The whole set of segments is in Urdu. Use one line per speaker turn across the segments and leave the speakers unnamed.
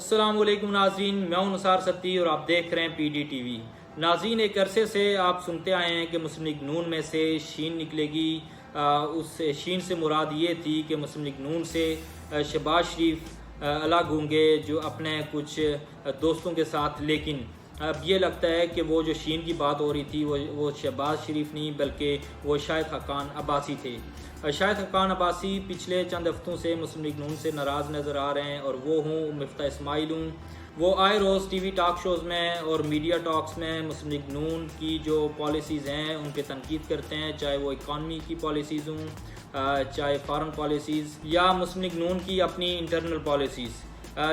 السلام علیکم ناظرین، میں ہوں نثار ستی اور آپ دیکھ رہے ہیں پی ڈی ٹی وی۔ ناظرین، ایک عرصے سے آپ سنتے آئے ہیں کہ مسلم لیگ نون میں سے شین نکلے گی۔ اس شین سے مراد یہ تھی کہ مسلم لیگ نون سے شہباز شریف الگ ہوں گے جو اپنے کچھ دوستوں کے ساتھ، لیکن اب یہ لگتا ہے کہ وہ جو شین کی بات ہو رہی تھی وہ شہباز شریف نہیں بلکہ وہ شاہد حقان عباسی تھے۔ شاہد حقان عباسی پچھلے چند ہفتوں سے مسلم لیگ نون سے ناراض نظر آ رہے ہیں، اور وہ ہوں مفتاح اسماعیل ہوں۔ وہ آئے روز ٹی وی ٹاک شوز میں اور میڈیا ٹاکس میں مسلم لیگ نون کی جو پالیسیز ہیں ان پہ تنقید کرتے ہیں، چاہے وہ اکانومی کی پالیسیز ہوں، چاہے فارن پالیسیز یا مسلم لیگ نون کی اپنی انٹرنل پالیسیز۔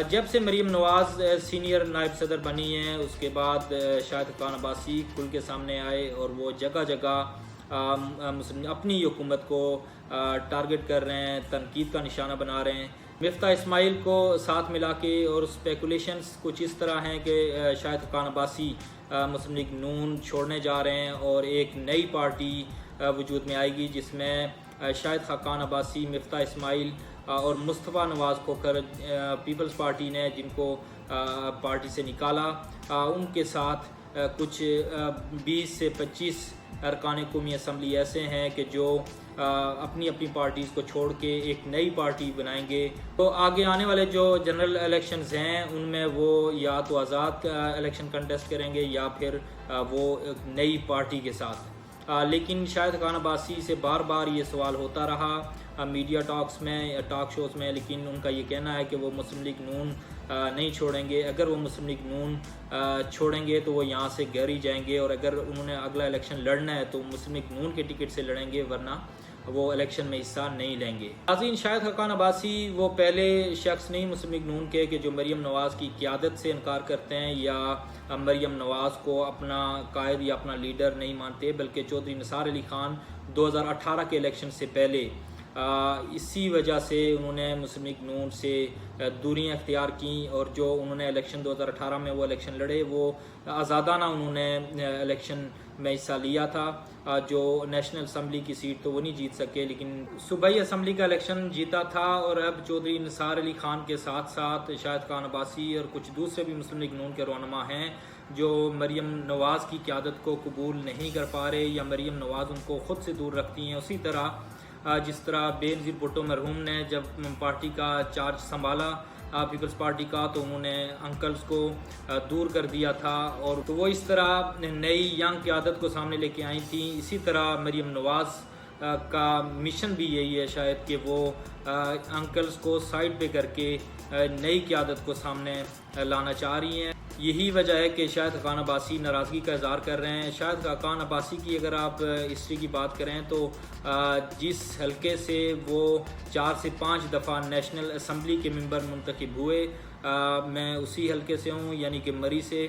جب سے مریم نواز سینئر نائب صدر بنی ہیں اس کے بعد شاہد حقان عباسی کھل کے سامنے آئے اور وہ جگہ جگہ اپنی حکومت کو ٹارگٹ کر رہے ہیں، تنقید کا نشانہ بنا رہے ہیں۔ مفتاح اسماعیل کو ساتھ ملا کے، اور اسپیکولیشنز کچھ اس طرح ہیں کہ شاہد حقان عباسی مسلم لیگ نون چھوڑنے جا رہے ہیں اور ایک نئی پارٹی وجود میں آئے گی جس میں شاہد حقان عباسی، مفتاح اسماعیل اور مصطفیٰ نواز کھوکھر پیپلز پارٹی نے جن کو پارٹی سے نکالا، ان کے ساتھ کچھ 20 سے 25 ارکان قومی اسمبلی ایسے ہیں کہ جو اپنی پارٹیز کو چھوڑ کے ایک نئی پارٹی بنائیں گے۔ تو آگے آنے والے جو جنرل الیکشنز ہیں ان میں وہ یا تو آزاد الیکشن کنٹیسٹ کریں گے یا پھر وہ ایک نئی پارٹی کے ساتھ۔ لیکن شاہد حقان عباسی سے بار بار یہ سوال ہوتا رہا میڈیا ٹاکس میں، ٹاک شوز میں، لیکن ان کا یہ کہنا ہے کہ وہ مسلم لیگ نون نہیں چھوڑیں گے۔ اگر وہ مسلم لیگ نون چھوڑیں گے تو وہ یہاں سے گھر ہی جائیں گے، اور اگر انہوں نے اگلا الیکشن لڑنا ہے تو مسلم لیگ نون کے ٹکٹ سے لڑیں گے، ورنہ وہ الیکشن میں حصہ نہیں لیں گے۔ ناظرین، شاہد حقان عباسی وہ پہلے شخص نہیں مسلم لیگ نون کے کہ جو مریم نواز کی قیادت سے انکار کرتے ہیں یا مریم نواز کو اپنا قائد یا اپنا لیڈر نہیں مانتے، بلکہ چودھری نثار علی خان 2018 کے الیکشن سے پہلے اسی وجہ سے انہوں نے مسلم لیگ نون سے دوریاں اختیار کیں، اور جو انہوں نے الیکشن 2018 میں وہ الیکشن لڑے وہ آزادانہ انہوں نے الیکشن میں حصہ لیا تھا۔ جو نیشنل اسمبلی کی سیٹ تو وہ نہیں جیت سکے، لیکن صوبائی اسمبلی کا الیکشن جیتا تھا، اور اب چودھری نثار علی خان کے ساتھ ساتھ شاہد حقان عباسی اور کچھ دوسرے بھی مسلم لیگ نون کے رہنما ہیں جو مریم نواز کی قیادت کو قبول نہیں کر پا رہے، یا مریم نواز ان کو خود سے دور رکھتی ہیں۔ اسی طرح جس طرح بے نظیر بھٹو مرحوم نے جب پارٹی کا چارج سنبھالا پیپلز پارٹی کا تو انہوں نے انکلز کو دور کر دیا تھا، اور تو وہ اس طرح نئی ینگ قیادت کو سامنے لے کے آئی تھیں۔ اسی طرح مریم نواز کا مشن بھی یہی ہے شاید کہ وہ انکلز کو سائڈ پہ کر کے نئی قیادت کو سامنے لانا چاہ رہی ہیں۔ یہی وجہ ہے کہ شاہد حقان عباسی ناراضگی کا اظہار کر رہے ہیں۔ شاہد حقان عباسی کی اگر آپ ہسٹری کی بات کریں تو جس حلقے سے وہ 4 سے 5 دفعہ نیشنل اسمبلی کے ممبر منتخب ہوئے، میں اسی حلقے سے ہوں، یعنی کہ مری سے۔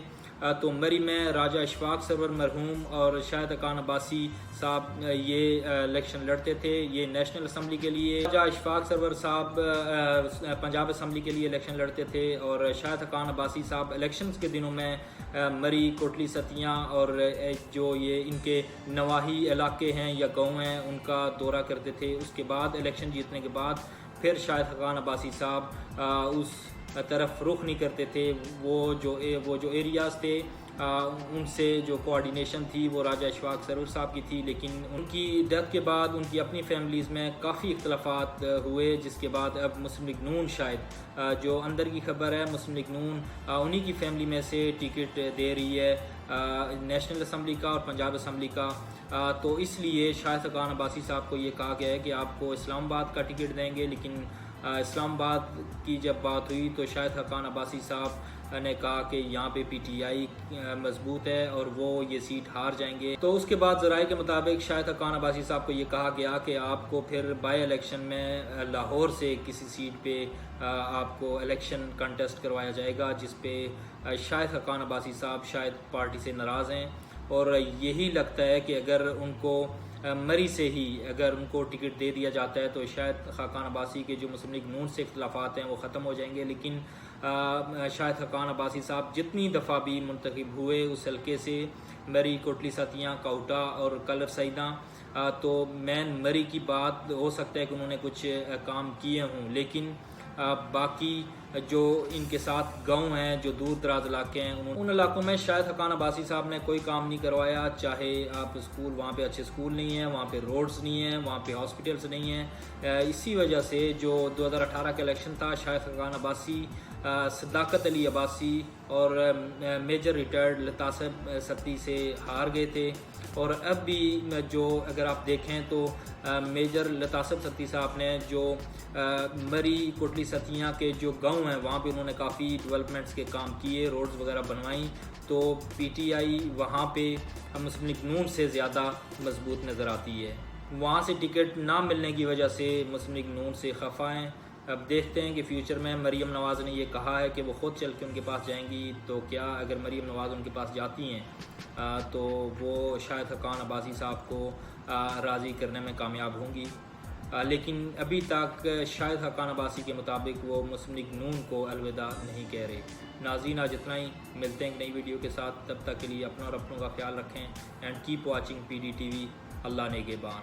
تو مری میں راجہ اشفاق سرور مرحوم اور شاہد حقان عباسی صاحب یہ الیکشن لڑتے تھے، یہ نیشنل اسمبلی کے لیے۔ راجہ اشفاق سرور صاحب پنجاب اسمبلی کے لیے الیکشن لڑتے تھے، اور شاہد حقان عباسی صاحب الیکشنز کے دنوں میں مری، کوٹلی ستیاں اور جو یہ ان کے نواحی علاقے ہیں یا گاؤں ہیں ان کا دورہ کرتے تھے۔ اس کے بعد الیکشن جیتنے کے بعد پھر شاہد حقان عباسی صاحب اس طرف رخ نہیں کرتے تھے۔ وہ جو ایریاز تھے ان سے جو کوارڈینیشن تھی وہ راجہ اشفاق سرور صاحب کی تھی، لیکن ان کی ڈیتھ کے بعد ان کی اپنی فیملیز میں کافی اختلافات ہوئے، جس کے بعد اب مسلم لیگ نون شاید جو اندر کی خبر ہے مسلم لیگ نون انہی کی فیملی میں سے ٹکٹ دے رہی ہے نیشنل اسمبلی کا اور پنجاب اسمبلی کا۔ تو اس لیے شاہد حقان عباسی صاحب کو یہ کہا گیا ہے کہ آپ کو اسلام آباد کا ٹکٹ دیں گے، لیکن اسلام آباد کی جب بات ہوئی تو شاہد حقان عباسی صاحب نے کہا کہ یہاں پہ پی ٹی آئی مضبوط ہے اور وہ یہ سیٹ ہار جائیں گے۔ تو اس کے بعد ذرائع کے مطابق شاہد حقان عباسی صاحب کو یہ کہا گیا کہ آپ کو پھر بائی الیکشن میں لاہور سے کسی سیٹ پہ آپ کو الیکشن کنٹیسٹ کروایا جائے گا، جس پہ شاہد حقان عباسی صاحب شاید پارٹی سے ناراض ہیں، اور یہی لگتا ہے کہ اگر ان کو مری سے ہی اگر ان کو ٹکٹ دے دیا جاتا ہے تو شاید حقان عباسی کے جو مسلم لیگ نون سے اختلافات ہیں وہ ختم ہو جائیں گے۔ لیکن شاہد حقان عباسی صاحب جتنی دفعہ بھی منتخب ہوئے اس حلقے سے، مری، کوٹلی ستیاں، کوٹا اور کلر سیداں، تو مین مری کی بات ہو سکتا ہے کہ انہوں نے کچھ کام کیے ہوں، لیکن باقی جو ان کے ساتھ گاؤں ہیں جو دور دراز علاقے ہیں ان علاقوں میں شاہد حقان عباسی صاحب نے کوئی کام نہیں کروایا، چاہے آپ اسکول وہاں پہ اچھے اسکول نہیں ہیں، وہاں پہ روڈز نہیں ہیں، وہاں پہ ہاسپٹلس نہیں ہیں۔ اسی وجہ سے جو 2018 کا الیکشن تھا، شاہد حقان عباسی، صداقت علی عباسی اور میجر ریٹائرڈ لطاسب ستی سے ہار گئے تھے۔ اور اب بھی جو اگر آپ دیکھیں تو میجر لطاسب ستی صاحب نے جو مری کوٹلی ستیاں کے جو گاؤں ہیں وہاں پہ انہوں نے کافی ڈیولپمنٹس کے کام کیے، روڈز وغیرہ بنوائیں، تو پی ٹی آئی وہاں پہ مسلم لیگ نون سے زیادہ مضبوط نظر آتی ہے۔ وہاں سے ٹکٹ نہ ملنے کی وجہ سے مسلم لیگ نون سے خفا ہیں۔ اب دیکھتے ہیں کہ فیوچر میں مریم نواز نے یہ کہا ہے کہ وہ خود چل کے ان کے پاس جائیں گی، تو کیا اگر مریم نواز ان کے پاس جاتی ہیں تو وہ شاہد حقان عباسی صاحب کو راضی کرنے میں کامیاب ہوں گی، لیکن ابھی تک شاہد حقان عباسی کے مطابق وہ مسلم لیگ نون کو الوداع نہیں کہہ رہے۔ ناظرین آج اتنا ہی، ملتے ہیں ایک نئی ویڈیو کے ساتھ، تب تک کے لیے اپنا اور اپنوں کا خیال رکھیں، and keep watching P D T V. اللہ نگہبان۔